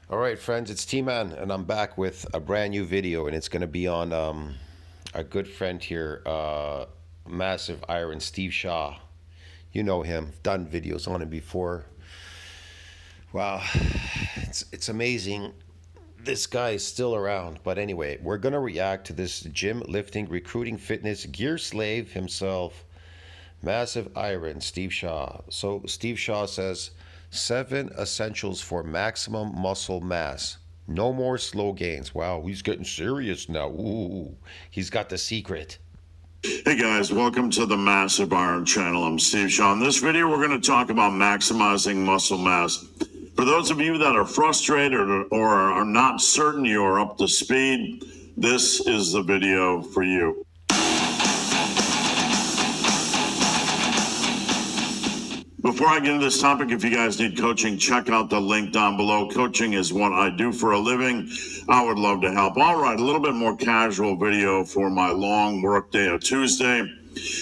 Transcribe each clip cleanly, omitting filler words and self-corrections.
All right, friends, it's T-Man, and I'm back with a brand new video, and it's going to be on our good friend here, Massive Iron, Steve Shaw. You know him, done videos on him before. Wow, it's amazing. This guy is still around. But anyway, we're going to react to this gym, lifting, recruiting, fitness, gear slave himself, Massive Iron, Steve Shaw. So Steve Shaw says, 7 essentials for maximum muscle mass. No more slow gains. Wow, he's getting serious now. Ooh, he's got the secret. Hey guys, welcome to the Massive Iron channel. I'm Steve Shaw. In this video, we're going to talk about maximizing muscle mass. For those of you that are frustrated or are not certain you are up to speed, this is the video for you. Before I get into this topic, if you guys need coaching, check out the link down below. Coaching is what I do for a living. I would love to help. All right, a little bit more casual video for my long work day of Tuesday.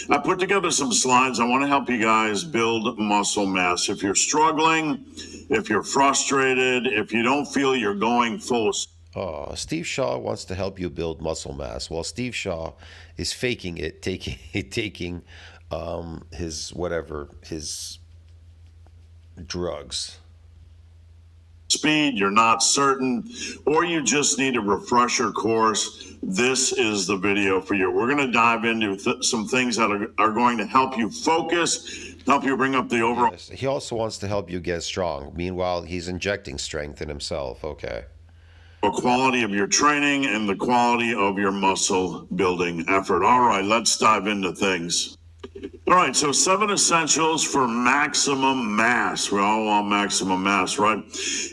I put together some slides. I want to help you guys build muscle mass. If you're struggling, if you're frustrated, if you don't feel you're going full. Oh, Steve Shaw wants to help you build muscle mass. Well, Steve Shaw is faking it, taking his drugs. Speed, you're not certain, or you just need a refresher course, this is the video for you. We're going to dive into some things that are going to help you focus, help you bring up the overall. Yes, he also wants to help you get strong. Meanwhile, he's injecting strength in himself. Okay. Quality of your training and the quality of your muscle building effort. All right, let's dive into things. All right, so 7 essentials for maximum mass. We all want maximum mass, right?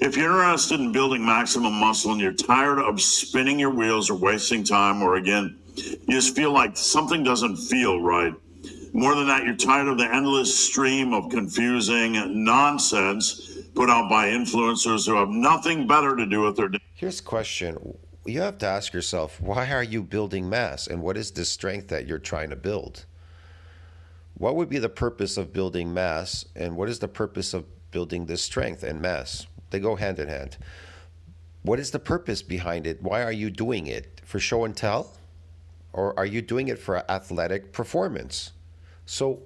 If you're interested in building maximum muscle and you're tired of spinning your wheels or wasting time, or again, you just feel like something doesn't feel right. More than that, you're tired of the endless stream of confusing nonsense put out by influencers who have nothing better to do with their day. Here's a question. You have to ask yourself, why are you building mass? And what is the strength that you're trying to build? What would be the purpose of building mass, and what is the purpose of building this strength and mass? They go hand in hand. What is the purpose behind it? Why are you doing it? For show and tell? Or are you doing it for athletic performance? So,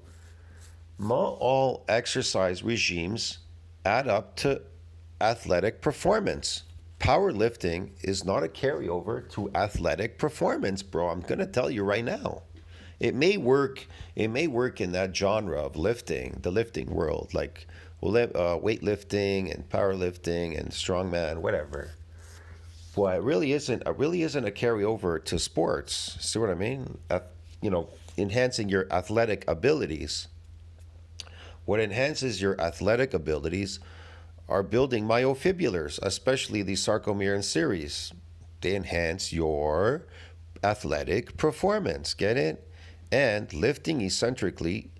not all exercise regimes add up to athletic performance. Powerlifting is not a carryover to athletic performance, bro. I'm going to tell you right now. It may work in that genre of lifting, the lifting world, like weightlifting and powerlifting and strongman, whatever. But it really isn't a carryover to sports. See what I mean? Enhancing your athletic abilities. What enhances your athletic abilities are building myofibulars, especially the sarcomere series. They enhance your athletic performance. Get it? And lifting eccentrically,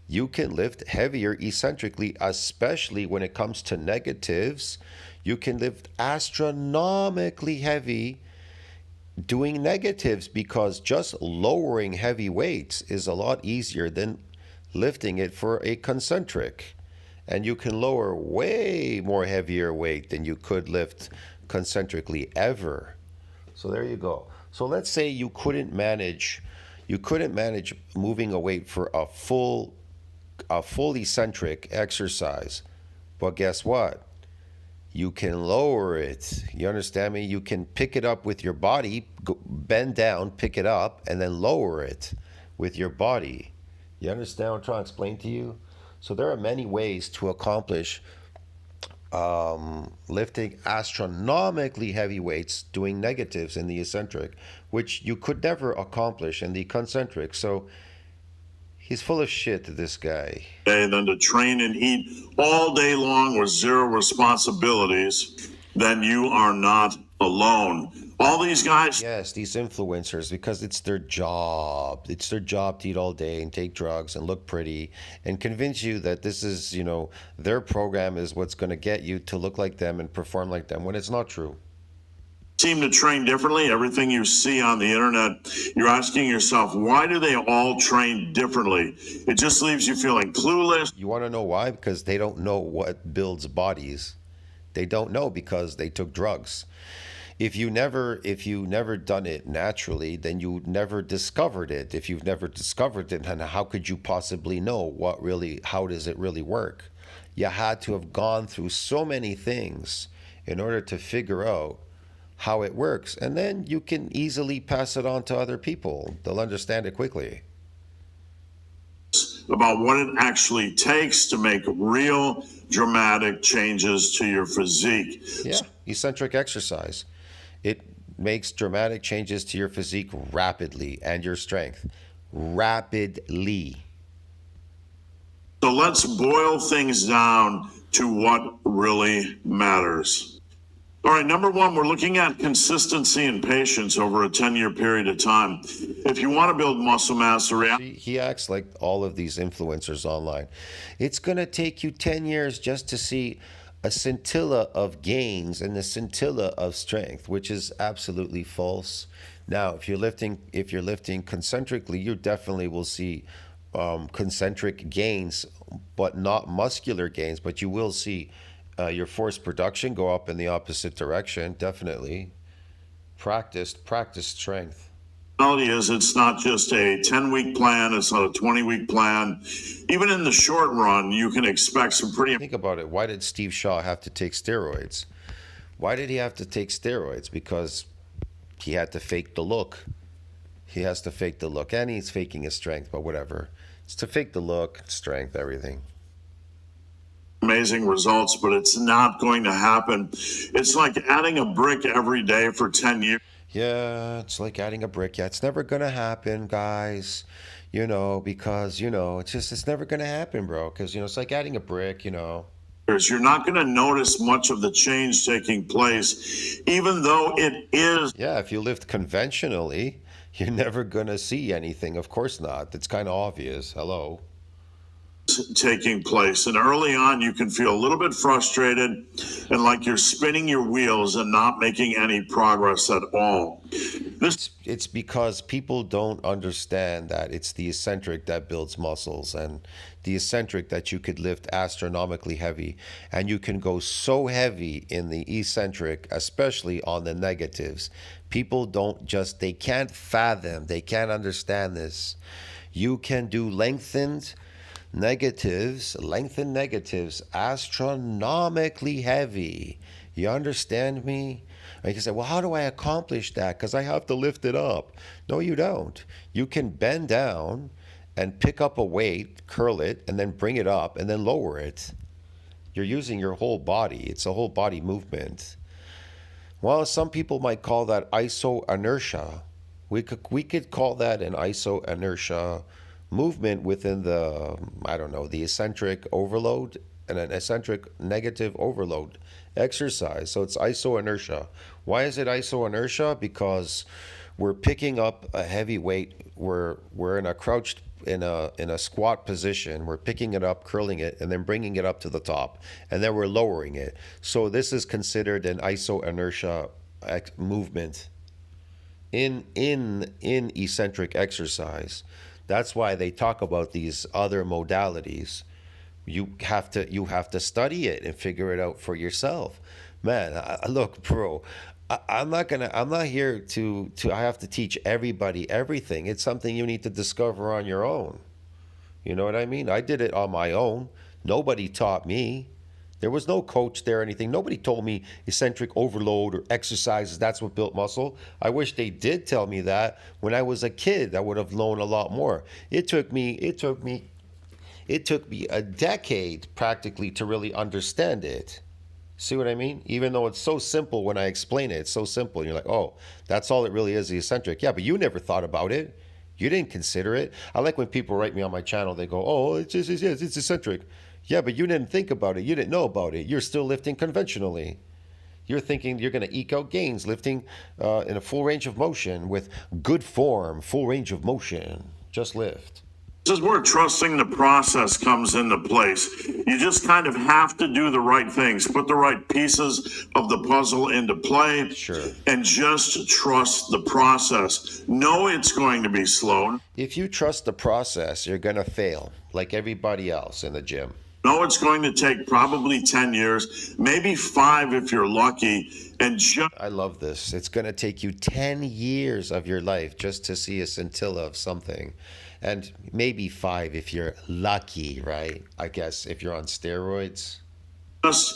you can lift heavier eccentrically, especially when it comes to negatives. You can lift astronomically heavy doing negatives, because just lowering heavy weights is a lot easier than lifting it for a concentric. And you can lower way more heavier weight than you could lift concentrically ever. So there you go. So let's say you couldn't manage moving a weight for a full eccentric exercise. But guess what? You can lower it. You understand me? You can pick it up with your body, bend down, pick it up, and then lower it with your body. You understand what I'm trying to explain to you? So there are many ways to accomplish lifting astronomically heavy weights doing negatives in the eccentric, which you could never accomplish in the concentric. So he's full of shit, this guy. Than to train and eat all day long with zero responsibilities, then you are not alone. All these guys. Yes, these influencers, because it's their job. It's their job to eat all day and take drugs and look pretty and convince you that this is, their program is what's going to get you to look like them and perform like them, when it's not true. Seem to train differently. Everything you see on the internet, you're asking yourself, why do they all train differently? It just leaves you feeling clueless. You want to know why? Because they don't know what builds bodies. They don't know because they took drugs. If you never done it naturally, then you never discovered it. If you've never discovered it, then how could you possibly know how does it really work? You had to have gone through so many things in order to figure out how it works, and then you can easily pass it on to other people. They'll understand it quickly. About what it actually takes to make real dramatic changes to your physique. Yeah, eccentric exercise. It makes dramatic changes to your physique rapidly and your strength. Rapidly. So let's boil things down to what really matters. All right, number one, we're looking at consistency and patience over a 10-year period of time. If you want to build muscle mass, He acts like all of these influencers online. It's going to take you 10 years just to see a scintilla of gains and a scintilla of strength, which is absolutely false. Now, if you're lifting concentrically, you definitely will see concentric gains, but not muscular gains. But you will see your force production go up in the opposite direction. Definitely, practice strength. reality is it's not just a 10-week plan, it's not a 20-week plan. Even in the short run, you can expect some pretty... Think about it. Why did Steve Shaw have to take steroids? Why did he have to take steroids? Because he had to fake the look. He has to fake the look, and he's faking his strength, but whatever. It's to fake the look, strength, everything. Amazing results, but it's not going to happen. It's like adding a brick every day for 10 years. Yeah, it's like adding a brick. Yeah, it's never going to happen, guys. Because, it's never going to happen, bro. Because, it's like adding a brick, You're not going to notice much of the change taking place, even though it is... Yeah, if you lift conventionally, you're never going to see anything. Of course not. That's kind of obvious. Hello. Taking place, and early on you can feel a little bit frustrated and like you're spinning your wheels and not making any progress at all. It's because people don't understand that it's the eccentric that builds muscles, and the eccentric that you could lift astronomically heavy, and you can go so heavy in the eccentric, especially on the negatives. People they can't fathom, they can't understand this. You can do lengthened negatives astronomically heavy. You understand me? And you can say, well, how do I accomplish that? Because I have to lift it up. No, you don't. You can bend down and pick up a weight, curl it, and then bring it up and then lower it. You're using your whole body. It's a whole body movement. Well, some people might call that iso-inertia. We could call that an iso-inertia movement within the eccentric overload and an eccentric negative overload exercise. So it's iso-inertia. Why is it iso-inertia? Because we're picking up a heavy weight. We're in a squat position. We're picking it up, curling it, and then bringing it up to the top, and then we're lowering it. So this is considered an iso-inertia movement in eccentric exercise. That's why they talk about these other modalities. You have to study it and figure it out for yourself. Man, look, bro, I'm not here to I have to teach everybody everything. It's something you need to discover on your own. You know what I mean? I did it on my own. Nobody taught me. There was no coach there or anything. Nobody told me eccentric overload or exercises, that's what built muscle. I wish they did tell me that. When I was a kid, I would have known a lot more. It took me a decade practically to really understand it. See what I mean? Even though it's so simple when I explain it, it's so simple. You're like, oh, that's all it really is, the eccentric. Yeah, but you never thought about it. You didn't consider it. I like when people write me on my channel, they go, oh, it's eccentric. Yeah, but you didn't think about it. You didn't know about it. You're still lifting conventionally. You're thinking you're going to eke out gains lifting in a full range of motion with good form, full range of motion. Just lift. This is where trusting the process comes into place. You just kind of have to do the right things, put the right pieces of the puzzle into play, Sure. And just trust the process. Know it's going to be slow. If you trust the process, you're going to fail like everybody else in the gym. No, it's going to take probably 10 years, maybe 5 if you're lucky. And just I love this. It's going to take you 10 years of your life just to see a scintilla of something. And maybe 5 if you're lucky, right? I guess if you're on steroids.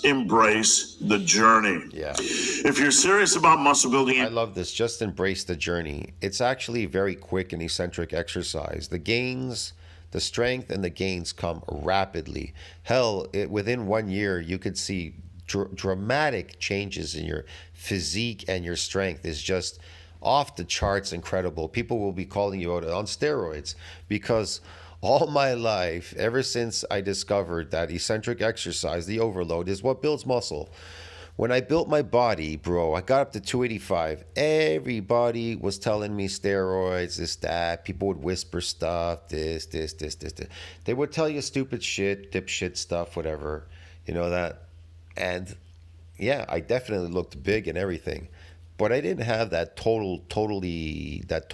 embrace the journey. Yeah. If you're serious about muscle building, I love this. Just embrace the journey. It's actually very quick and eccentric exercise. The gains, the strength and the gains come rapidly. Hell, within 1 year, you could see dramatic changes in your physique, and your strength is just off the charts incredible. People will be calling you out on steroids because all my life, ever since I discovered that eccentric exercise, the overload, is what builds muscle. When I built my body, bro, I got up to 285. Everybody was telling me steroids, this, that. People would whisper stuff, this. They would tell you stupid shit, dipshit stuff, whatever. You know that? And yeah, I definitely looked big and everything. But I didn't have that that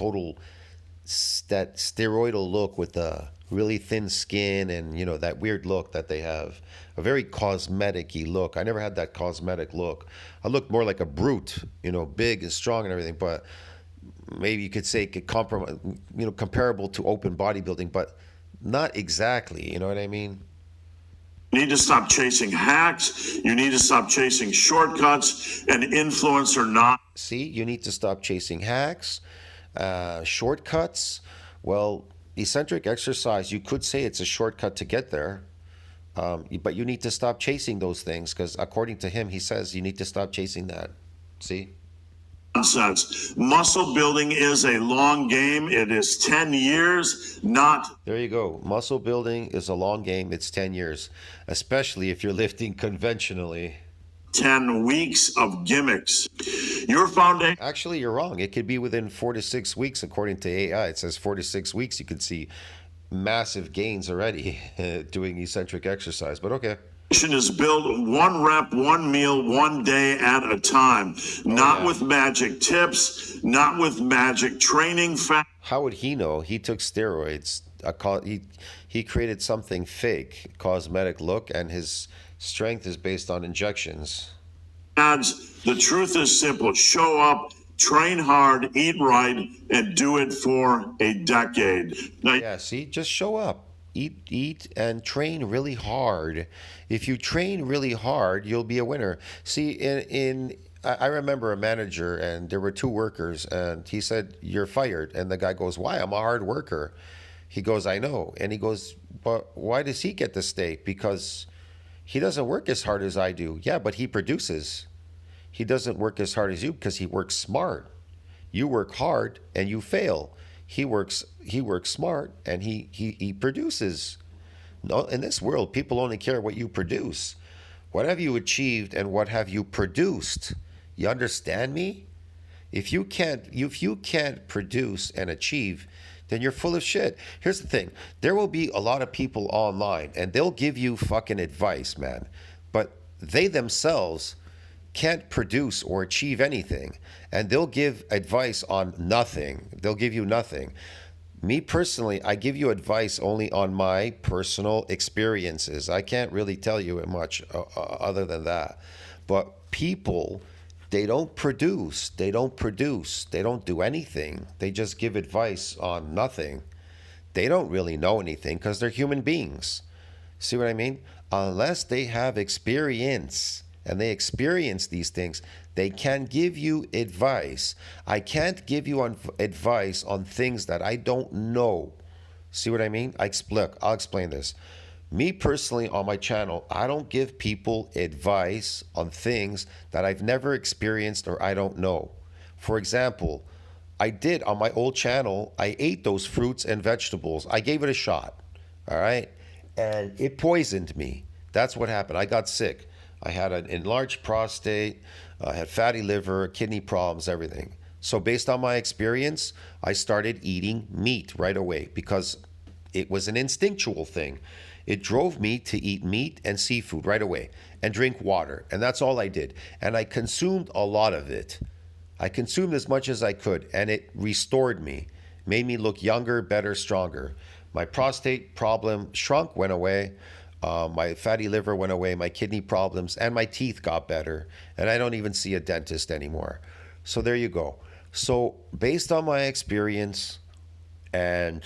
steroidal look with the really thin skin and, that weird look that they have. A very cosmetic-y look. I never had that cosmetic look. I looked more like a brute, big and strong and everything, but maybe you could say comparable to open bodybuilding, but not exactly, you know what I mean? you need to stop chasing hacks. You need to stop chasing shortcuts and influencer not. See, you need to stop chasing hacks, shortcuts. Well, eccentric exercise, you could say it's a shortcut to get there, but you need to stop chasing those things because according to him, he says you need to stop chasing that. See? Nonsense. Muscle building is a long game. It is 10 years, not. There you go. Muscle building is a long game. It's 10 years, especially if you're lifting conventionally. 10 weeks of gimmicks. Your foundation. Actually, you're wrong. It could be within 4 to 6 weeks, according to AI. It says 4 to 6 weeks. You could see massive gains already doing eccentric exercise. But okay. Is built 1 rep, 1 meal, 1 day at a time. Not with magic tips, not with magic training. How would he know? He took steroids. He created something fake, cosmetic look, and his strength is based on injections. The truth is simple. Show up, train hard, eat right, and do it for a decade. Now, yeah, see, just show up. Eat, and train really hard. If you train really hard, you'll be a winner. See, I remember a manager, and there were 2 workers, and he said, "You're fired." And the guy goes, "Why? I'm a hard worker." He goes, "I know." And he goes, "But why does he get to stay?" Because he doesn't work as hard as I do. Yeah, but he produces. He doesn't work as hard as you because he works smart. You work hard and you fail. He works smart and he produces. No, in this world, people only care what you produce. What have you achieved and what have you produced? You understand me? If you can't produce and achieve, then you're full of shit. Here's the thing. There will be a lot of people online and they'll give you fucking advice, man. But they themselves can't produce or achieve anything, and they'll give advice on nothing. They'll give you nothing. Me personally, I give you advice only on my personal experiences. I can't really tell you much other than that. But people, they don't produce. They don't do anything. They just give advice on nothing. They don't really know anything because they're human beings. See what I mean? Unless they have experience and they experience these things, they can give you advice. I can't give you advice on things that I don't know. See what I mean? I'll explain this. Me personally, on my channel, I don't give people advice on things that I've never experienced or I don't know. For example, I did on my old channel, I ate those fruits and vegetables. I gave it a shot, all right? And it poisoned me. That's what happened. I got sick. I had an enlarged prostate, I had fatty liver, kidney problems, everything. So based on my experience, I started eating meat right away because it was an instinctual thing. It drove me to eat meat and seafood right away and drink water. And that's all I did. And I consumed a lot of it. I consumed as much as I could, and it restored me, made me look younger, better, stronger. My prostate problem shrunk, went away. My fatty liver went away, my kidney problems, and my teeth got better. And I don't even see a dentist anymore. So there you go. So, based on my experience, and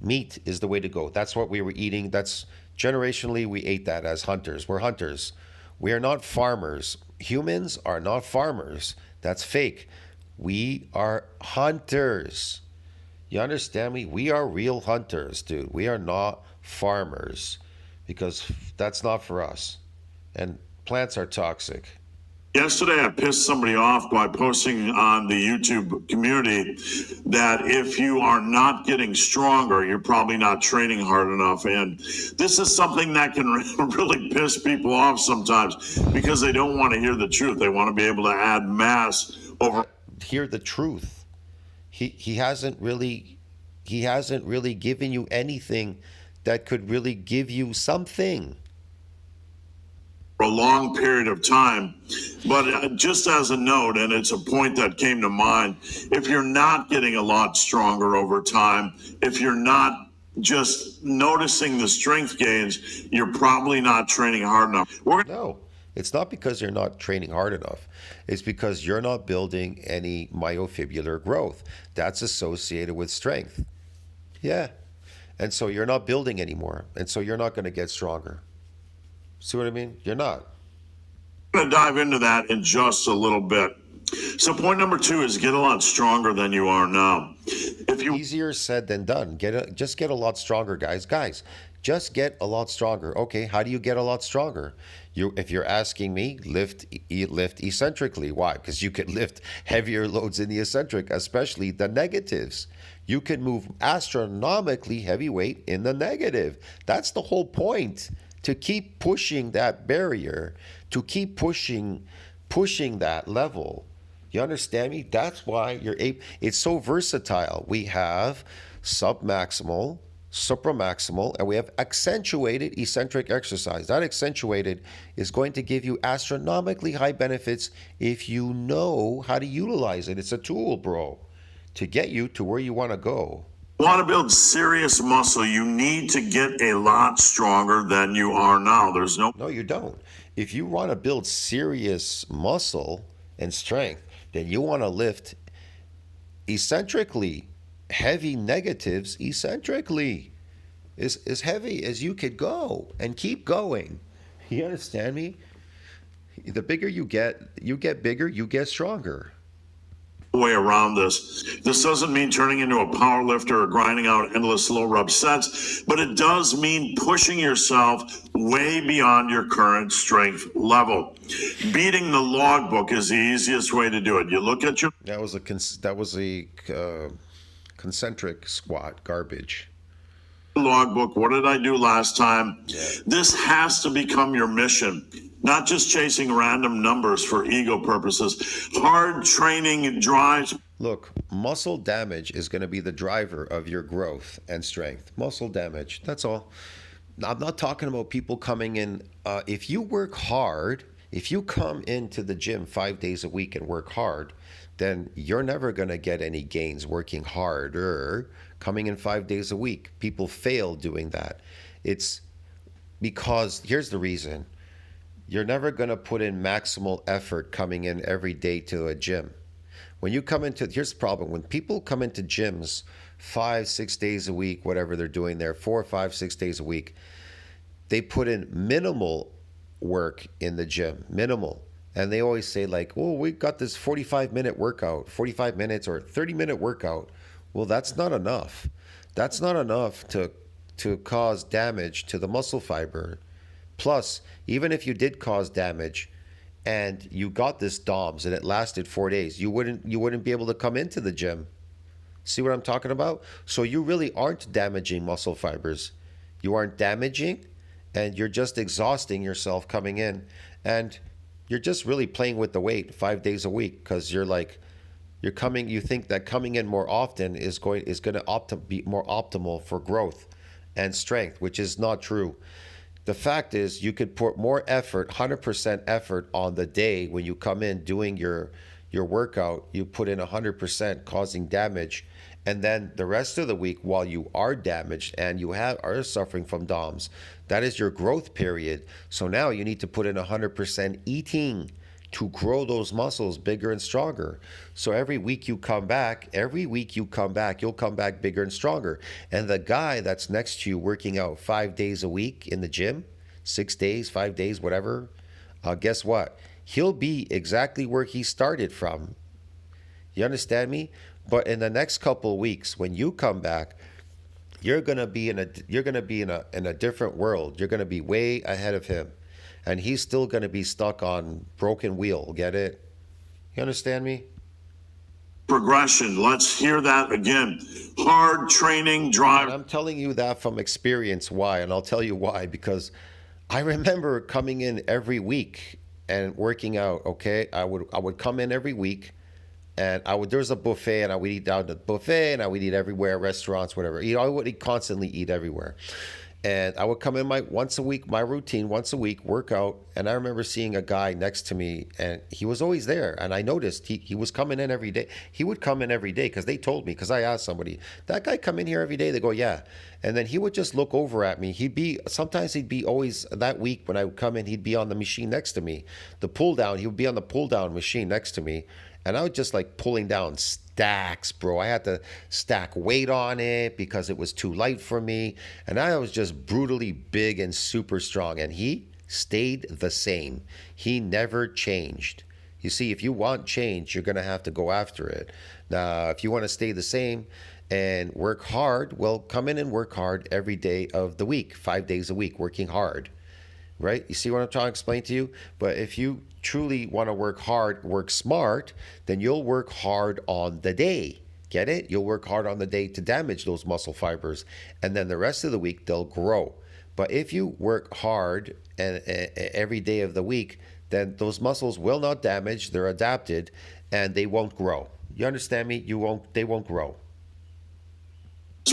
meat is the way to go. That's what we were eating. That's generationally, we ate that as hunters. We're hunters. We are not farmers. Humans are not farmers. That's fake. We are hunters. You understand me? We are real hunters, dude. We are not farmers because that's not for us. And plants are toxic. Yesterday, I pissed somebody off by posting on the YouTube community that if you are not getting stronger, you're probably not training hard enough. And this is something that can really piss people off sometimes because they don't want to hear the truth. They want to be able to add mass over. Hear the truth. He hasn't really given you anything that could really give you something. A long period of time. But just as a note, and it's a point that came to mind, if you're not getting a lot stronger over time, if you're not just noticing the strength gains, you're probably not training hard enough. No, it's not because you're not training hard enough. It's because you're not building any myofibular growth. That's associated with strength. Yeah. And so you're not building anymore. And so you're not going to get stronger. See what I mean? You're not. I'm going to dive into that in just a little bit. So point number 2 is get a lot stronger than you are now. Easier said than done. Just get a lot stronger, guys. Guys, just get a lot stronger. Okay, how do you get a lot stronger? If you're asking me, lift eccentrically. Why? Because you can lift heavier loads in the eccentric, especially the negatives. You can move astronomically heavy weight in the negative. That's the whole point. To keep pushing that barrier, to keep pushing that level. You understand me? That's why it's so versatile. We have submaximal, supramaximal, and we have accentuated eccentric exercise. That accentuated is going to give you astronomically high benefits if you know how to utilize it. It's a tool, bro, to get you to where you want to go. Want to build serious muscle, you need to get a lot stronger than you are now. No, you don't. If you want to build serious muscle and strength, then you want to lift eccentrically, heavy negatives eccentrically, as heavy as you could go and keep going. You understand me? The bigger you get bigger, you get stronger. Way around this. This doesn't mean turning into a power lifter or grinding out endless low rep sets, but it does mean pushing yourself way beyond your current strength level. Beating the logbook is the easiest way to do it. You look at your that was a concentric squat garbage. Logbook. What did I do last time? Yeah. This has to become your mission. Not just chasing random numbers for ego purposes. Hard training drives. Look, muscle damage is going to be the driver of your growth and strength. Muscle damage, that's all. I'm not talking about people coming in. If you work hard, if you come into the gym 5 days a week and work hard, then you're never going to get any gains working harder, coming in 5 days a week. People fail doing that. It's because, here's the reason. You're never going to put in maximal effort coming in every day to a gym. When you come into, here's the problem. When people come into gyms 5, 6 days a week, whatever they're doing there, 4, 5, 6 days a week, they put in minimal work in the gym, minimal. And they always say like, oh, we got this 45-minute workout, 45 minutes or 30-minute workout. Well, that's not enough. That's not enough to cause damage to the muscle fiber. Plus, even if you did cause damage and you got this DOMS and it lasted 4 days, you wouldn't be able to come into the gym. See what I'm talking about? So you really aren't damaging muscle fibers. You aren't damaging, and you're just exhausting yourself coming in, and you're just really playing with the weight 5 days a week because you think that coming in more often is going to be more optimal for growth and strength, which is not true. The fact is, you could put more effort, 100% effort on the day when you come in doing your workout. You put in 100%, causing damage, And then the rest of the week, while you are damaged and you are suffering from DOMS, that is your growth period. So now you need to put in 100% eating to grow those muscles bigger and stronger. So every week you come back, you'll come back bigger and stronger. And the guy that's next to you working out 5 days a week in the gym, 6 days, 5 days, whatever, guess what? He'll be exactly where he started from. You understand me? But in the next couple of weeks, when you come back, you're gonna be in a different world. You're gonna be way ahead of him, and he's still gonna be stuck on broken wheel. Get it? You understand me? Progression. Let's hear that again. Hard training, And drive. I'm telling you that from experience. Why? And I'll tell you why. Because I remember coming in every week and working out. Okay, I would come in every week, and there's a buffet, and I would eat down the buffet, and I would eat everywhere, restaurants, whatever. I would constantly eat everywhere. And I would come in once a week, my routine once a week, work out. And I remember seeing a guy next to me, and he was always there. And I noticed he was coming in every day. He would come in every day because they told me, because I asked somebody, that guy come in here every day? They go, yeah. And then he would just look over at me. Sometimes he'd be always, that week when I would come in, he'd be on the machine next to me. The pull down, he would be on the pull down machine next to me. And I was just like pulling down stacks, bro. I had to stack weight on it because it was too light for me. And I was just brutally big and super strong. And he stayed the same. He never changed. You see, if you want change, you're going to have to go after it. Now, if you want to stay the same and work hard, well, come in and work hard every day of the week, 5 days a week, working hard. Right? You see what I'm trying to explain to you? But if you truly want to work hard, work smart, then you'll work hard on the day. Get it? You'll work hard on the day to damage those muscle fibers. And then the rest of the week, they'll grow. But if you work hard and every day of the week, then those muscles will not damage. They're adapted and they won't grow. You understand me? They won't grow.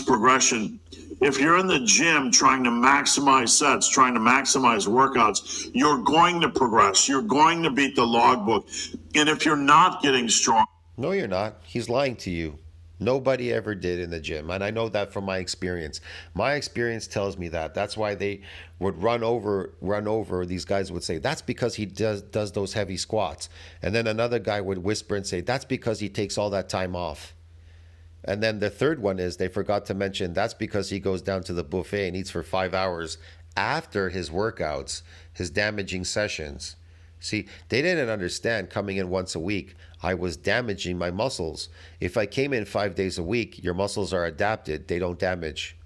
Progression. If you're in the gym trying to maximize sets, trying to maximize workouts, you're going to progress. You're going to beat the logbook. And if you're not getting strong, No, you're not. He's lying to you. Nobody ever did in the gym. And I know that from my experience. My experience tells me that. That's why they would run over. These guys would say, that's because he does those heavy squats. And then another guy would whisper and say, that's because he takes all that time off. And then the third one is they forgot to mention that's because he goes down to the buffet and eats for 5 hours after his workouts, his damaging sessions. See, they didn't understand coming in once a week, I was damaging my muscles. If I came in 5 days a week, your muscles are adapted, they don't damage,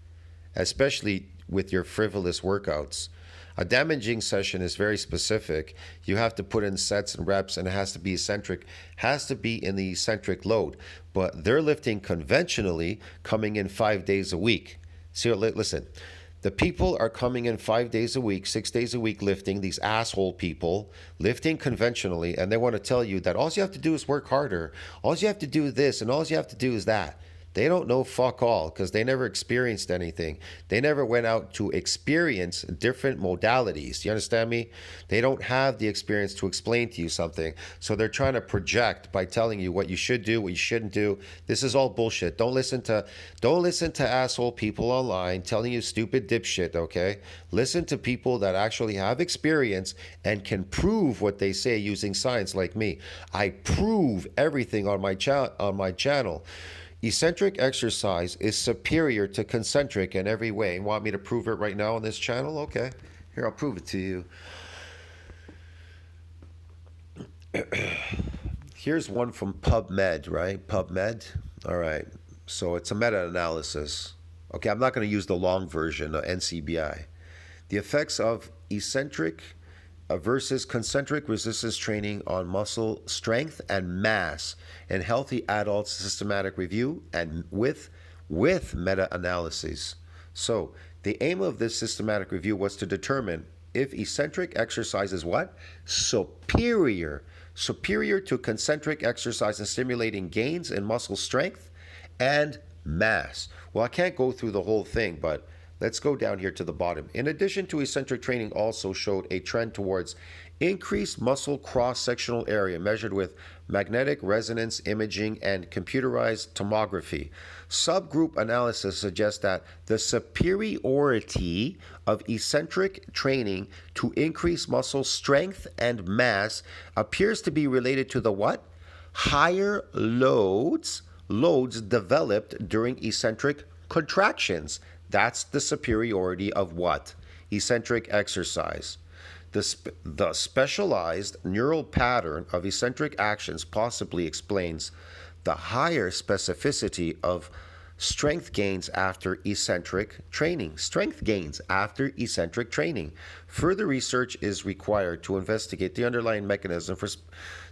especially with your frivolous workouts. A damaging session is very specific. You have to put in sets and reps, and it has to be eccentric, has to be in the eccentric load. But they're lifting conventionally, coming in 5 days a week. See, listen, the people are coming in 5 days a week, 6 days a week lifting, these asshole people, lifting conventionally, and they want to tell you that all you have to do is work harder. All you have to do is this, and all you have to do is that. They don't know fuck all because they never experienced anything. They never went out to experience different modalities. You understand me? They don't have the experience to explain to you something. So they're trying to project by telling you what you should do, what you shouldn't do. This is all bullshit. Don't listen to asshole people online telling you stupid dipshit, okay? Listen to people that actually have experience and can prove what they say using science like me. I prove everything on my channel. Eccentric exercise is superior to concentric in every way. You want me to prove it right now on this channel? Okay. Here, I'll prove it to you. Here's one from PubMed, right? PubMed. All right. So it's a meta-analysis. Okay, I'm not going to use the long version of NCBI. The effects of eccentric versus concentric resistance training on muscle strength and mass in healthy adults, systematic review and with meta-analyses. So the aim of this systematic review was to determine if eccentric exercise is what? Superior to concentric exercise in stimulating gains in muscle strength and mass. Well, I can't go through the whole thing, but Let's go down here to the bottom. In addition to eccentric training also showed a trend towards increased muscle cross-sectional area measured with magnetic resonance imaging and computerized tomography. Subgroup analysis suggests that the superiority of eccentric training to increase muscle strength and mass appears to be related to the what? Higher loads developed during eccentric contractions. That's the superiority of what? Eccentric exercise. The specialized neural pattern of eccentric actions possibly explains the higher specificity of strength gains after eccentric training. Strength gains after eccentric training. Further research is required to investigate the underlying mechanism for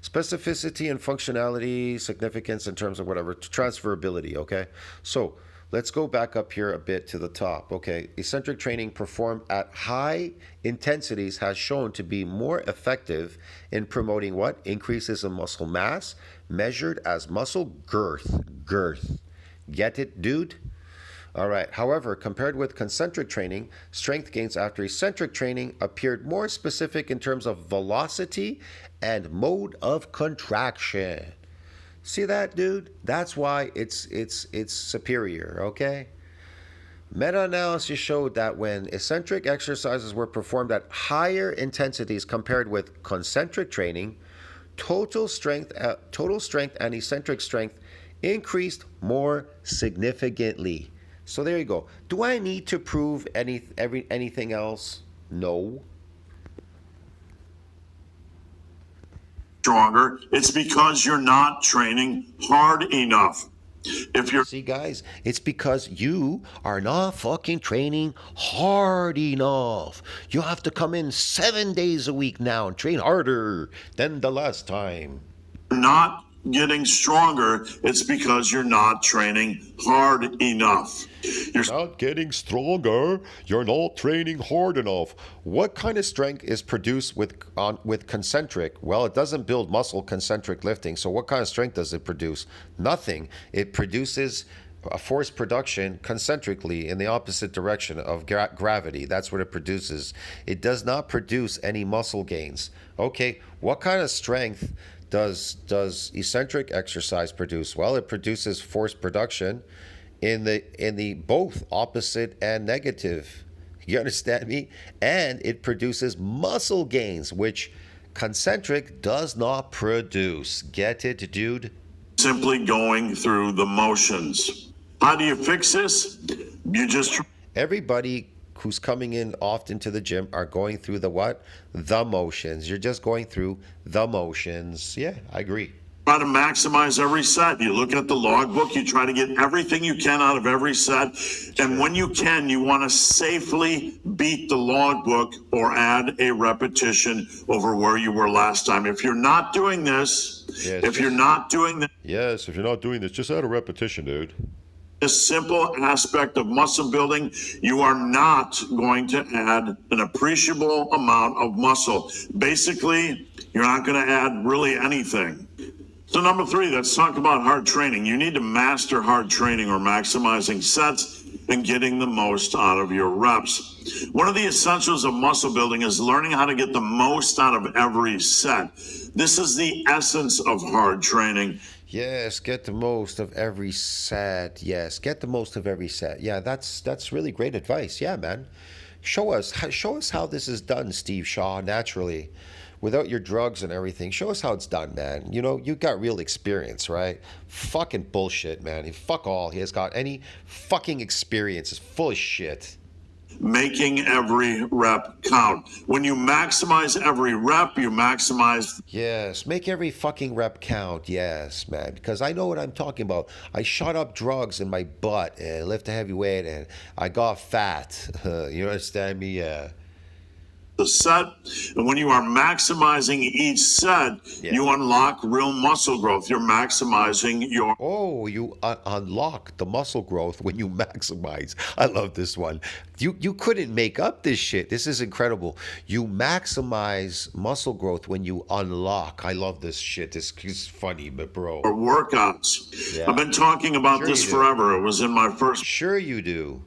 specificity and functionality, significance in terms of whatever, transferability, okay? So, let's go back up here a bit to the top. Okay, eccentric training performed at high intensities has shown to be more effective in promoting what? Increases in muscle mass measured as muscle girth. Girth. Get it, dude? All right. However, compared with concentric training, strength gains after eccentric training appeared more specific in terms of velocity and mode of contraction. See that, dude? That's why it's superior, okay? Meta-analysis showed that when eccentric exercises were performed at higher intensities compared with concentric training, total strength and eccentric strength increased more significantly. So there you go. Do I need to prove anything else? No. Stronger, it's because you're not training hard enough. If you're See, guys, it's because you are not fucking training hard enough. You have to come in 7 days a week now and train harder than the last time. not getting stronger, it's because you're not training hard enough. You're Not getting stronger. You're not training hard enough. What kind of strength is produced with concentric? Well, it doesn't build muscle concentric lifting. So what kind of strength does it produce? Nothing. It produces a force production concentrically in the opposite direction of gravity. That's what it produces. It does not produce any muscle gains. Okay, what kind of strength does eccentric exercise produce? Well, it produces force production in the both opposite and negative. You understand me? And it produces muscle gains, which concentric does not produce. Get it, dude? simply going through the motions. How do you fix this? You just Everybody who's coming in often to the gym are going through the what? The motions. You're just going through the motions. Yeah, I agree. try to maximize every set. You look at the logbook, you try to get everything you can out of every set. And when you can, you want to safely beat the logbook or add a repetition over where you were last time. If you're not doing this, if you're not doing Yes, if you're not doing this, just add a repetition, dude. this simple aspect of muscle building, you are not going to add an appreciable amount of muscle. Basically, you're not going to add really anything. So number 3, let's talk about hard training. You need to master hard training or maximizing sets and getting the most out of your reps. One of the essentials of muscle building is learning how to get the most out of every set. This is the essence of hard training. Yes, get the most of every set. Yes, get the most of every set. Yeah, that's really great advice. Yeah, man. Show us how this is done, Steve Shaw, naturally. Without your drugs and everything. Show us how it's done, man. You know, you got real experience, right? Fucking bullshit, man. Fuck all. He has got any fucking experience. It's full of shit. Making every rep count. When you maximize every rep, you maximize. Yes, make every fucking rep count. Yes, man. Because I know what I'm talking about. I shot up drugs in my butt and lift a heavy weight and I got fat. You understand me? Yeah. The set, and when you are maximizing each set, you unlock real muscle growth. You're maximizing your. Oh, you unlock the muscle growth when you maximize. I love this one. You couldn't make up this shit. This is incredible. You maximize muscle growth when you unlock. I love this shit. This is funny, but bro. Workouts. I've been talking about this forever. It was in my first. Sure you do.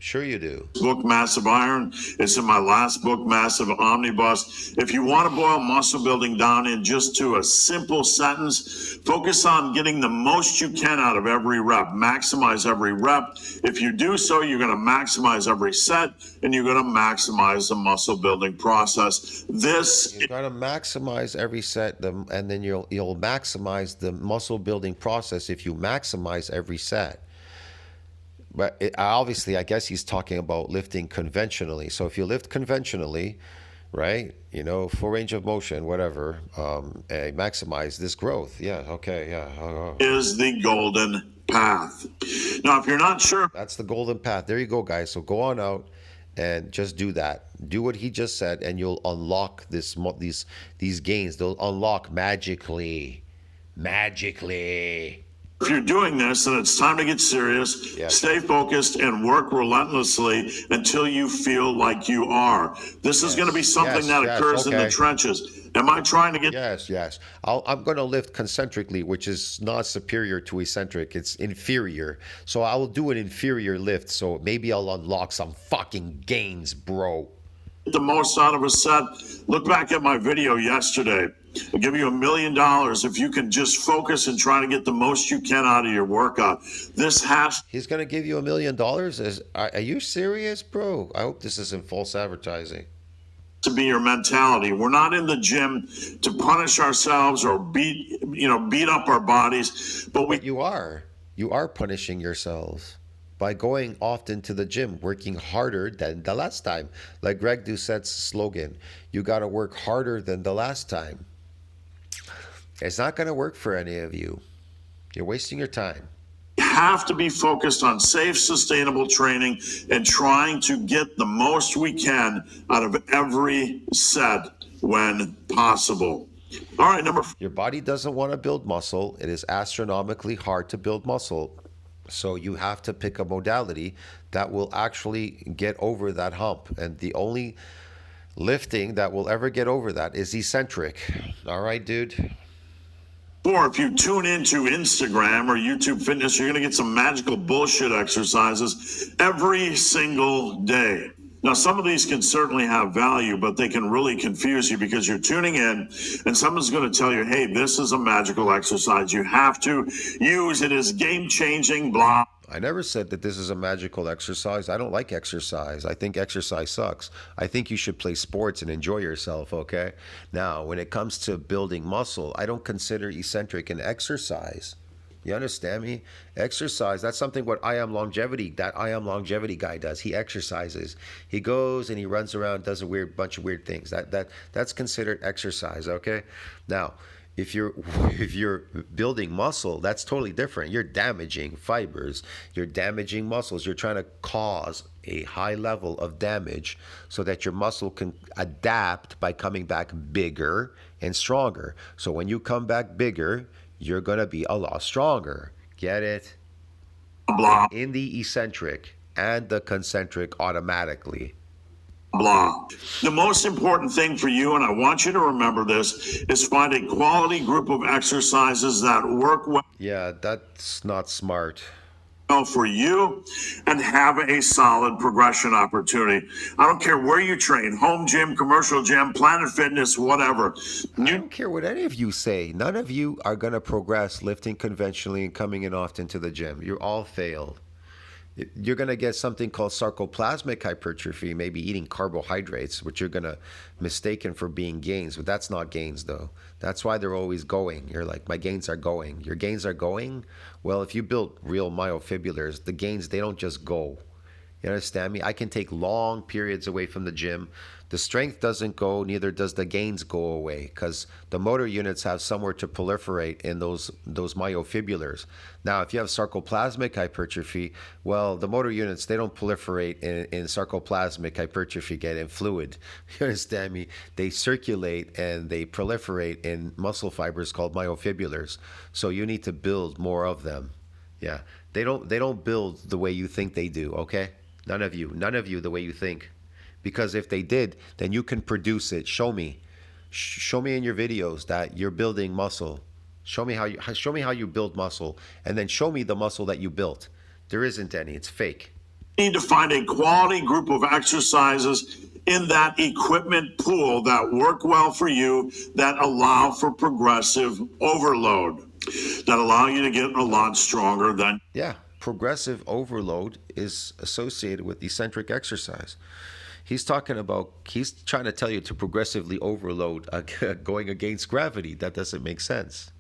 Sure you do. Book, Massive Iron. It's in my last book, Massive Omnibus. If you want to boil muscle building down in just to a simple sentence, focus on getting the most you can out of every rep. Maximize every rep. If you do so, you're going to maximize every set, and you're going to maximize the muscle building process. You're going to maximize every set, and then you'll maximize the muscle building process if you maximize every set. But obviously, I guess he's talking about lifting conventionally. So if you lift conventionally, right, full range of motion, whatever, maximize this growth. Yeah, okay, yeah. Is the golden path. Now, if you're not sure, That's the golden path. There you go, guys. So go on out and just do that. Do what he just said, and you'll unlock these gains. They'll unlock magically. Magically. if you're doing this, then it's time to get serious, Yes. stay focused, and work relentlessly until you feel like you are. This is going to be something that occurs in the trenches. Am I trying to get? Yes. I'm going to lift concentrically, which is not superior to eccentric. It's inferior. So I will do an inferior lift. So maybe I'll unlock some fucking gains, bro. The most out of a set. Look back at my video yesterday. I'll give you $1 million if you can just focus and try to get the most you can out of your workout. He's going to give you $1 million? Are you serious, bro? I hope this isn't false advertising. To be your mentality. We're not in the gym to punish ourselves or beat up our bodies, but you are punishing yourselves by going often to the gym, working harder than the last time. Like Greg Doucette's slogan, you got to work harder than the last time. It's not going to work for any of you. You're wasting your time. Have to be focused on safe, sustainable training and trying to get the most we can out of every set when possible. All right, Your body doesn't want to build muscle. It is astronomically hard to build muscle. So you have to pick a modality that will actually get over that hump. And the only lifting that will ever get over that is eccentric. All right, dude? Or if you tune into Instagram or YouTube Fitness, you're going to get some magical bullshit exercises every single day. Now, some of these can certainly have value, but they can really confuse you because you're tuning in and someone's going to tell you, hey, this is a magical exercise. You have to use it as game-changing, blah. I never said that this is a magical exercise. I don't like exercise. I think exercise sucks. I think you should play sports and enjoy yourself, okay? Now, when it comes to building muscle, I don't consider eccentric an exercise. You understand me? Exercise, that's something what I Am Longevity guy does. He exercises. He goes and he runs around, does a bunch of weird things. That's considered exercise, okay? Now, if you're building muscle, that's totally different. You're damaging fibers. You're damaging muscles. You're trying to cause a high level of damage so that your muscle can adapt by coming back bigger and stronger. So when you come back bigger, you're going to be a lot stronger. Get it? Blah. In the eccentric and the concentric automatically. Blah. The most important thing for you, and I want you to remember this, is find a quality group of exercises that work well. Yeah, that's not smart. For you and have a solid progression opportunity. I don't care where you train, home gym, commercial gym, Planet Fitness, whatever. I don't care what any of you say. None of you are going to progress lifting conventionally and coming in often to the gym. You're all failed. You're going to get something called sarcoplasmic hypertrophy, maybe eating carbohydrates, which you're going to mistaken for being gains. But that's not gains, though. That's why they're always going. You're like, my gains are going. Your gains are going? Well, if you build real myofibrillars, the gains, they don't just go. You understand me? I can take long periods away from the gym. The strength doesn't go, neither does the gains go away, because the motor units have somewhere to proliferate in those myofibrillars. Now, if you have sarcoplasmic hypertrophy, well, the motor units, they don't proliferate in sarcoplasmic hypertrophy, get in fluid. You understand me? They circulate and they proliferate in muscle fibers called myofibrillars. So you need to build more of them. Yeah, they don't build the way you think they do, okay? None of you the way you think. Because if they did, then you can produce it. Show me. Show me in your videos that you're building muscle. Show me how you build muscle, and then show me the muscle that you built. There isn't any. It's fake. need to find a quality group of exercises in that equipment pool that work well for you, that allow for progressive overload, that allow you to get a lot stronger than. Yeah, progressive overload is associated with eccentric exercise. He's trying to tell you to progressively overload going against gravity. That doesn't make sense.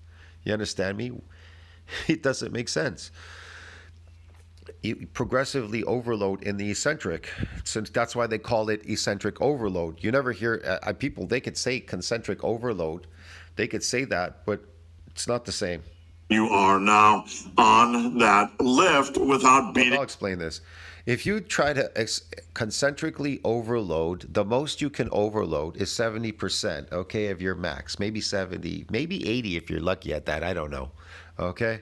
You understand me? It doesn't make sense. You progressively overload in the eccentric, since that's why they call it eccentric overload. You never hear people, they could say concentric overload. They could say that, but it's not the same. You are now on that lift without beating. I'll explain this. If you try to concentrically overload, the most you can overload is 70%, okay, of your max. Maybe 70, maybe 80 if you're lucky at that. I don't know, okay?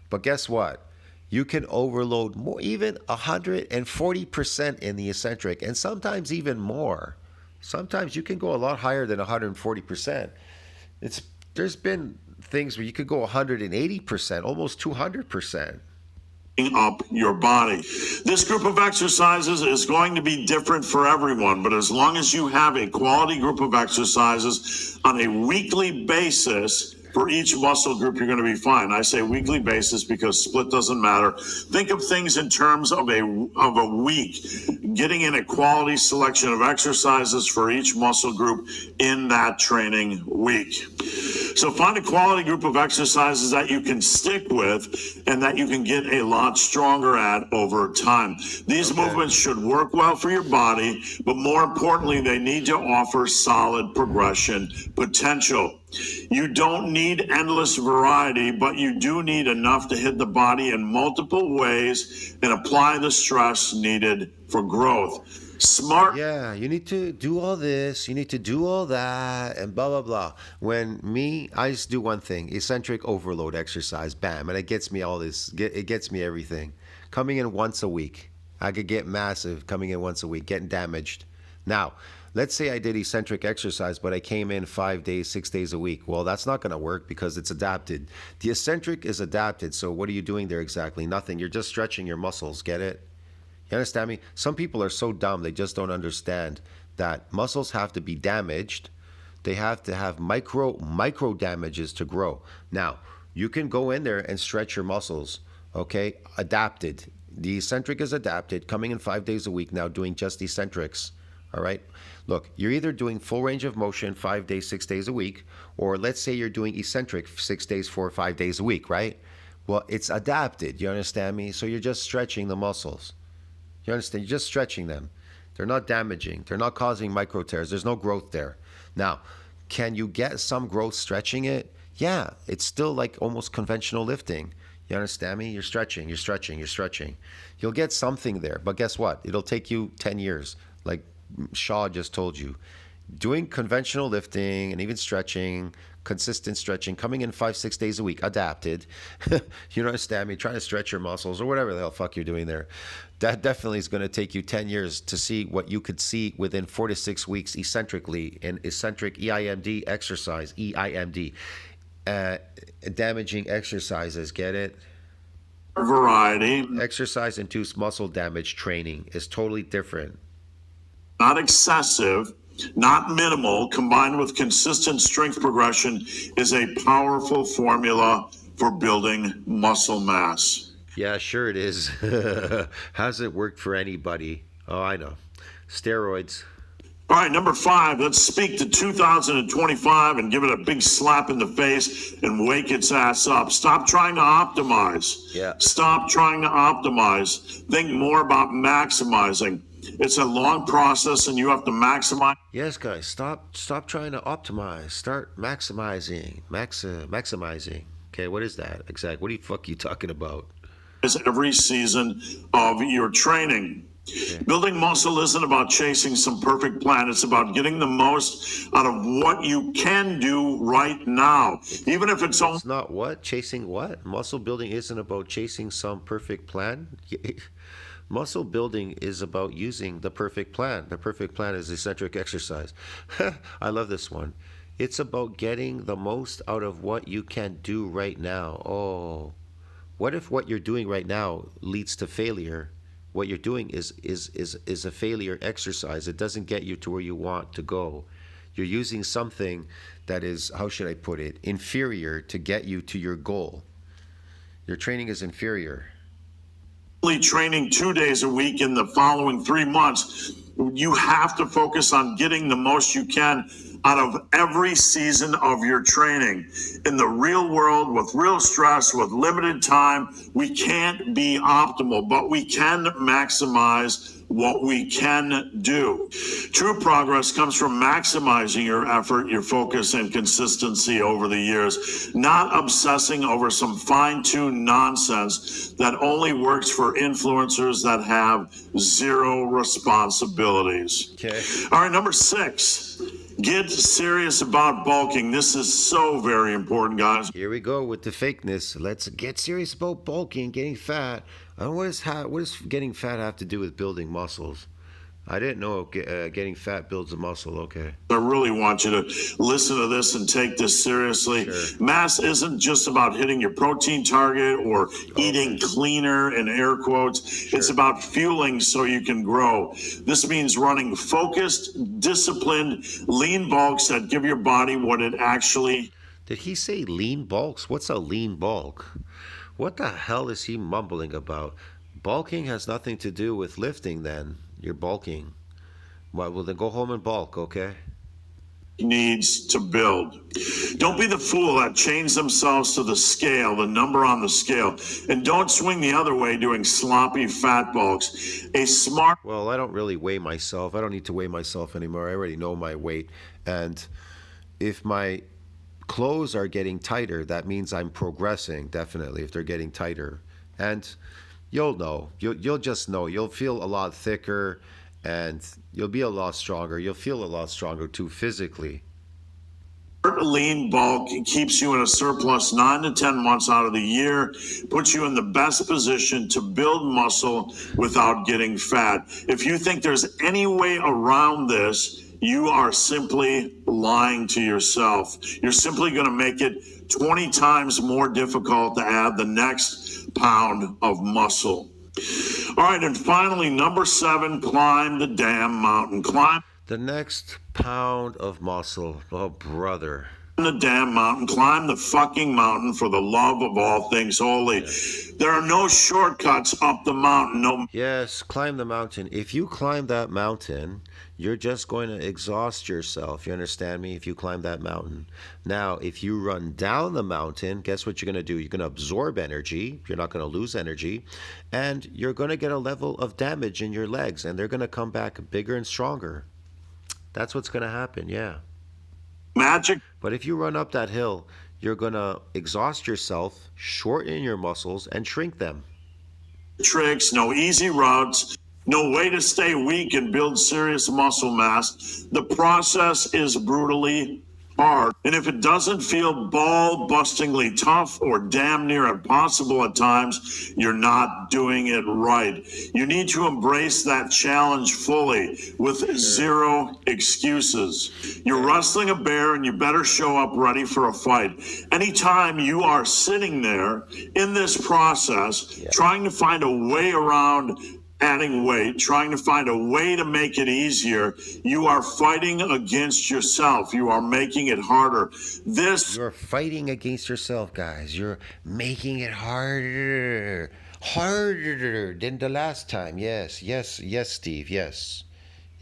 But guess what? You can overload more, even 140% in the eccentric, and sometimes even more. Sometimes you can go a lot higher than 140%. There's been things where you could go 180%, almost 200%. Up your body. This group of exercises is going to be different for everyone, but as long as you have a quality group of exercises on a weekly basis for each muscle group, you're going to be fine. I say weekly basis because split doesn't matter. Think of things in terms of a week, getting in a quality selection of exercises for each muscle group in that training week. So find a quality group of exercises that you can stick with and that you can get a lot stronger at over time. These movements should work well for your body, but more importantly, they need to offer solid progression potential. You don't need endless variety, but you do need enough to hit the body in multiple ways and apply the stress needed for growth. Smart. Yeah, you need to do all this, you need to do all that, and blah, blah, blah. I just do one thing, eccentric overload exercise, bam, and it gets me all this, it gets me everything. Coming in once a week. I could get massive coming in once a week, getting damaged. Now, let's say I did eccentric exercise, but I came in 5 days, 6 days a week. Well, that's not going to work because it's adapted. The eccentric is adapted, so what are you doing there exactly? Nothing. You're just stretching your muscles, get it? You understand me? Some people are so dumb, they just don't understand that muscles have to be damaged. They have to have micro damages to grow. Now, you can go in there and stretch your muscles, okay? Adapted. The eccentric is adapted, coming in 5 days a week now, doing just eccentrics, all right? Look, you're either doing full range of motion 5 days, 6 days a week, or let's say you're doing eccentric 6 days, 4 or 5 days a week, right? Well, it's adapted, you understand me? So you're just stretching the muscles. You understand? You're just stretching them. They're not damaging. They're not causing micro tears. There's no growth there. Now, can you get some growth stretching it? Yeah, it's still like almost conventional lifting. You understand me? You're stretching, you're stretching, you're stretching. You'll get something there, but guess what? It'll take you 10 years, like Shaw just told you. Doing conventional lifting and even stretching, consistent stretching, coming in 5, 6 days a week, adapted. You understand me? Trying to stretch your muscles or whatever the hell fuck you're doing there. That definitely is going to take you 10 years to see what you could see within 4 to 6 weeks eccentrically in eccentric EIMD exercise, EIMD. Damaging exercises, get it? Variety. Exercise-induced muscle damage training is totally different. Not excessive, not minimal, combined with consistent strength progression is a powerful formula for building muscle mass. Yeah, sure it is. How's it worked for anybody? Oh, I know. Steroids. All right, number 5, let's speak to 2025 and give it a big slap in the face and wake its ass up. Stop trying to optimize. Yeah. Stop trying to optimize. Think more about maximizing. It's a long process and you have to maximize. Yes, guys, stop trying to optimize. Start maximizing. Maximizing. Okay, what is that exactly? What the fuck are you talking about? Every season of your training. Okay. Building muscle isn't about chasing some perfect plan. It's about getting the most out of what you can do right now. Even if it's not what? Chasing what? Muscle building isn't about chasing some perfect plan. Muscle building is about using the perfect plan. The perfect plan is eccentric exercise. I love this one. It's about getting the most out of what you can do right now. Oh, what if what you're doing right now leads to failure? what you're doing is a failure exercise. It doesn't get you to where you want to go. You're using something that is, how should I put it, inferior to get you to your goal. Your training is inferior. Training 2 days a week in the following 3 months, you have to focus on getting the most you can out of every season of your training. In the real world, with real stress, with limited time, we can't be optimal, but we can maximize what we can do. True progress comes from maximizing your effort, your focus, and consistency over the years, not obsessing over some fine-tuned nonsense that only works for influencers that have zero responsibilities. Okay. All right, number 6. Get serious about bulking. This is so very important, guys. Here we go with the fakeness. Let's get serious about bulking, getting fat. What does getting fat have to do with building muscles? I didn't know getting fat builds a muscle. Okay. I really want you to listen to this and take this seriously. Sure. Mass isn't just about hitting your protein target or eating cleaner, in air quotes. Sure. It's about fueling so you can grow. This means running focused, disciplined, lean bulks that give your body what it actually. Did he say lean bulks? What's a lean bulk? What the hell is he mumbling about? Bulking has nothing to do with lifting then. You're bulking. Well, then go home and bulk, okay? Needs to build. Don't be the fool that chains themselves to the scale, the number on the scale, and don't swing the other way doing sloppy fat bulks. A smart. Well, I don't really weigh myself. I don't need to weigh myself anymore. I already know my weight. And if my clothes are getting tighter, that means I'm progressing, definitely, if they're getting tighter. And you'll know. You'll just know. You'll feel a lot thicker and you'll be a lot stronger. You'll feel a lot stronger too physically. Lean bulk keeps you in a surplus 9 to 10 months out of the year, puts you in the best position to build muscle without getting fat. If you think there's any way around this, you are simply lying to yourself. You're simply going to make it 20 times more difficult to add the next pound of muscle. All right, and finally, number 7, climb the damn mountain. Climb the next pound of muscle. Oh, brother. The damn mountain. Climb the fucking mountain for the love of all things holy. Yeah. There are no shortcuts up the mountain. No. Yes, climb the mountain. If you climb that mountain, you're just going to exhaust yourself. You understand me? If you climb that mountain. Now, if you run down the mountain, guess what you're going to do? You're going to absorb energy. You're not going to lose energy. And you're going to get a level of damage in your legs. And they're going to come back bigger and stronger. That's what's going to happen, yeah. Magic. But if you run up that hill, you're going to exhaust yourself, shorten your muscles, and shrink them. Tricks, no easy routes, no way to stay weak and build serious muscle mass. The process is brutally hard. And if it doesn't feel ball-bustingly tough or damn near impossible at times, you're not doing it right. You need to embrace that challenge fully with zero excuses. You're wrestling a bear and you better show up ready for a fight. Anytime you are sitting there in this process, trying to find a way around adding weight, trying to find a way to make it easier, you are fighting against yourself. You are making it harder. You're fighting against yourself, guys. You're making it harder than the last time. Yes, Steve. Yes.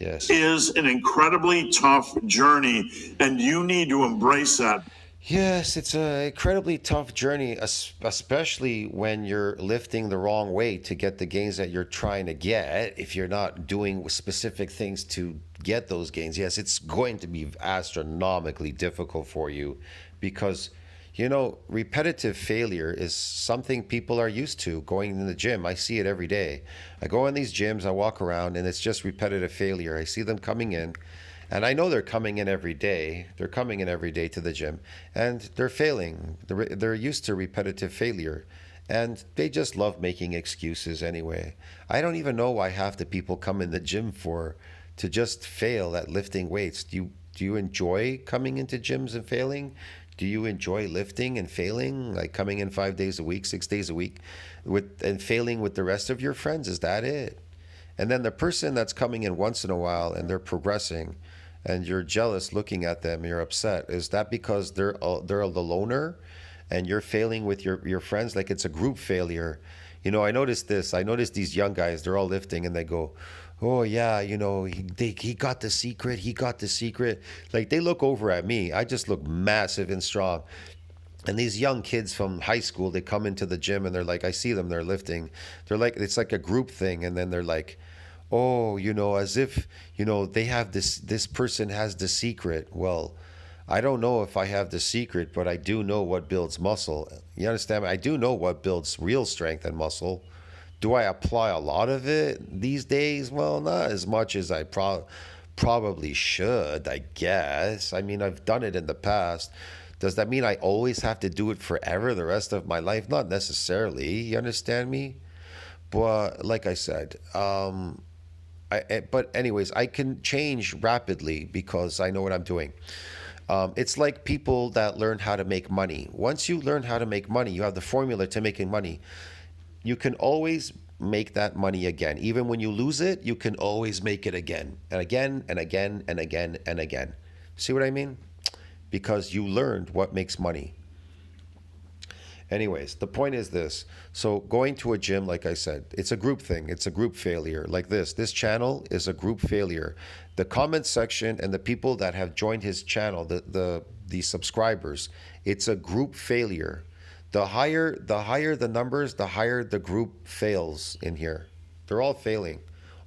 Is an incredibly tough journey, and you need to embrace that. Yes, it's an incredibly tough journey, especially when you're lifting the wrong weight to get the gains that you're trying to get. If you're not doing specific things to get those gains, yes, it's going to be astronomically difficult for you because, repetitive failure is something people are used to going in the gym. I see it every day. I go in these gyms, I walk around, and it's just repetitive failure. I see them coming in. And I know they're coming in every day. They're coming in every day to the gym, and they're failing. They're used to repetitive failure, and they just love making excuses anyway. I don't even know why half the people come in the gym to just fail at lifting weights. Do you enjoy coming into gyms and failing? do you enjoy lifting and failing, like coming in 5 days a week, 6 days a week, and failing with the rest of your friends? Is that it? And then the person that's coming in once in a while and they're progressing, and you're jealous looking at them, you're upset. Is that because they're the loner, and you're failing with your friends? Like it's a group failure. I noticed this. I noticed these young guys. They're all lifting, and they go, "Oh yeah, he got the secret. He got the secret." Like they look over at me. I just look massive and strong. And these young kids from high school, they come into the gym and they're like, I see them, they're lifting. They're like, it's like a group thing. And then they're like, oh, as if, they have this person has the secret. Well, I don't know if I have the secret, but I do know what builds muscle. You understand? I do know what builds real strength and muscle. Do I apply a lot of it these days? Well, not as much as I probably should, I guess. I mean, I've done it in the past. Does that mean I always have to do it forever, the rest of my life? Not necessarily. You understand me? But like I said, but anyways, I can change rapidly because I know what I'm doing. It's like people that learn how to make money. Once you learn how to make money, you have the formula to making money. You can always make that money again. Even when you lose it, you can always make it again and again and again and again and again. See what I mean? Because you learned what makes money. Anyways, the point is this. So going to a gym, like I said, it's a group thing. It's a group failure. Like this channel is a group failure. The comment section and the people that have joined his channel, the subscribers, it's a group failure. The higher the numbers, the higher the group fails in here. They're all failing.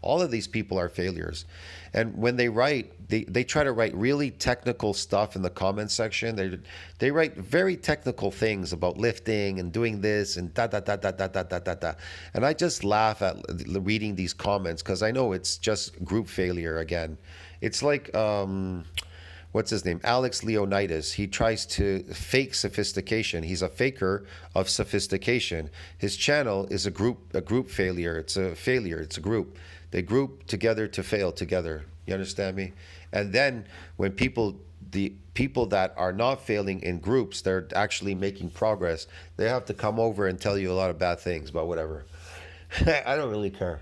All of these people are failures. And when they write, they try to write really technical stuff in the comment section. They write very technical things about lifting and doing this and da da da da da da da da da. And I just laugh at reading these comments because I know it's just group failure again. It's like what's his name? Alex Leonidas. He tries to fake sophistication. He's a faker of sophistication. His channel is a group failure. It's a failure. It's a group. They group together to fail together. You understand me? And then when the people that are not failing in groups, they're actually making progress, they have to come over and tell you a lot of bad things, but whatever. I don't really care.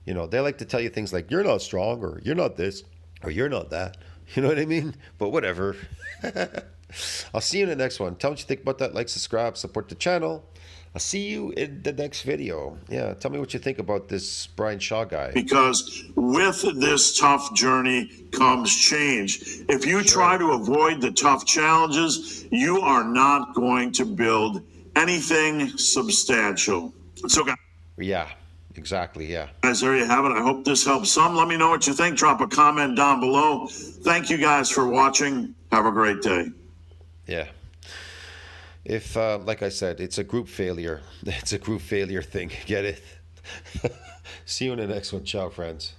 They like to tell you things like, you're not strong, or you're not this, or you're not that. You know what I mean? But whatever. I'll see you in the next one. Tell me what you think about that. Like, subscribe, support the channel. I'll see you in the next video. Yeah, tell me what you think about this Brian Shaw guy. Because with this tough journey comes change. If you try to avoid the tough challenges, you are not going to build anything substantial. So, guys. Yeah, exactly, yeah. Guys, there you have it. I hope this helps some. Let me know what you think. Drop a comment down below. Thank you guys for watching. Have a great day. Yeah. If, like I said, it's a group failure. It's a group failure thing. Get it? See you in the next one. Ciao, friends.